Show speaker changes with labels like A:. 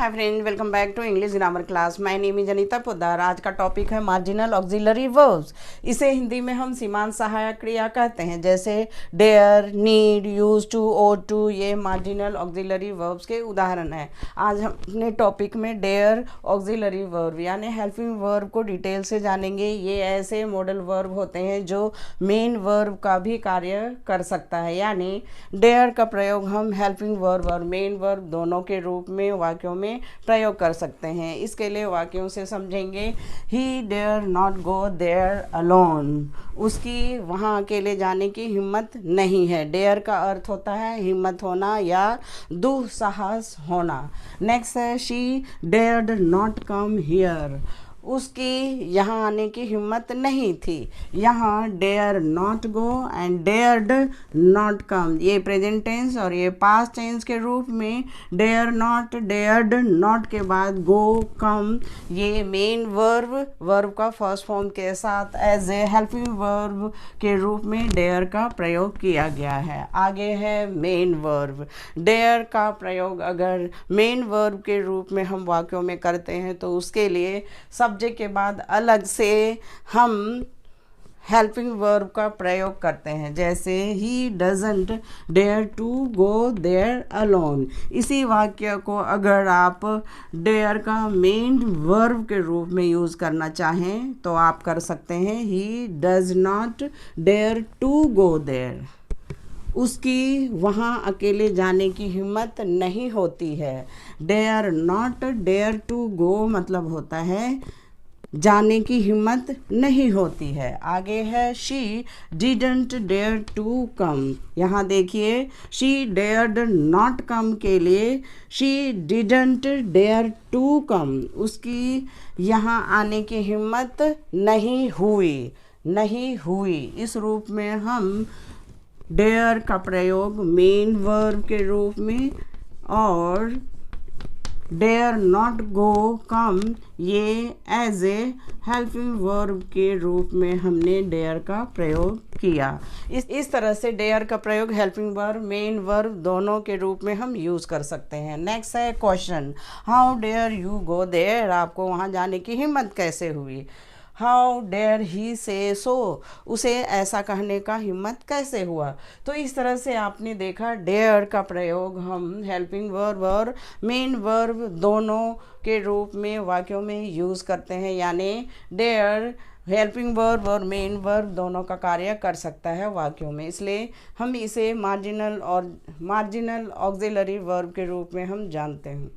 A: Hi friend, welcome back to English grammar class. My name is Anita Poddar. आज का topic है marginal auxiliary verbs. इसे हिंदी में हम सीमांत सहायक क्रिया कहते हैं, जैसे dare, need, use to, ought to. ये मार्जिनल ऑक्सिलरी वर्ब्स के उदाहरण हैं। आज हम अपने टॉपिक में डेयर ऑक्सिलरी वर्ब यानी हेल्पिंग वर्ब को डिटेल से जानेंगे। ये ऐसे मॉडल वर्ब होते हैं जो मेन वर्ब का भी कार्य कर सकता है, यानी डेयर का प्रयोग हम हेल्पिंग वर्ब और मेन वर्ब दोनों के रूप में वाक्यों में प्रयोग कर सकते हैं। इसके लिए वाक्यों से समझेंगे। He dare not go there alone. उसकी वहाँ अकेले जाने की हिम्मत नहीं है। डेयर का अर्थ होता है हिम्मत होना या दुस्साहस होना। नेक्स्ट है she dared not come here. उसकी यहाँ आने की हिम्मत नहीं थी। यहाँ dare not go and dared not come, ये प्रेजेंट टेंस और ये पास्ट टेंस के रूप में डेयर नॉट, डेयर्ड नॉट के बाद गो, कम, ये मेन वर्ब का फर्स्ट फॉर्म के साथ एज ए हेल्पिंग वर्ब के रूप में डेयर का प्रयोग किया गया है। आगे है मेन वर्ब। डेयर का प्रयोग अगर मेन वर्ब के रूप में हम वाक्यों में करते हैं तो उसके लिए सब्जेक्ट के बाद अलग से हम हेल्पिंग वर्ब का प्रयोग करते हैं, जैसे he doesn't dare to go there alone. इसी वाक्य को अगर आप डेयर का मेन वर्ब के रूप में यूज़ करना चाहें तो आप कर सकते हैं he does not dare to go there. उसकी वहाँ अकेले जाने की हिम्मत नहीं होती है। Dare not dare to go मतलब होता है जाने की हिम्मत नहीं होती है। आगे है she didn't dare to come. यहाँ देखिए शी डेयर्ड नॉट कम के लिए she didn't dare to come, उसकी यहाँ आने की हिम्मत नहीं हुई। इस रूप में हम डेयर का प्रयोग मेन वर्ब के रूप में और डेयर नॉट गो कम ये एज ए हेल्पिंग वर्ब के रूप में हमने डेयर का प्रयोग किया। इस तरह से डेयर का प्रयोग हेल्पिंग वर्ब, मेन वर्ब दोनों के रूप में हम यूज़ कर सकते हैं। नेक्स्ट है question, how dare you go there. आपको वहाँ जाने की हिम्मत कैसे हुई। हाउ डेयर ही से सो, उसे ऐसा कहने का हिम्मत कैसे हुआ। तो इस तरह से आपने देखा डेयर का प्रयोग हम हेल्पिंग वर्ब और मेन वर्ब दोनों के रूप में वाक्यों में यूज़ करते हैं, यानी डेयर हेल्पिंग वर्ब और मेन वर्ब दोनों का कार्य कर सकता है वाक्यों में। इसलिए हम इसे मार्जिनल ऑक्सिलरी वर्ब के रूप में हम जानते हैं।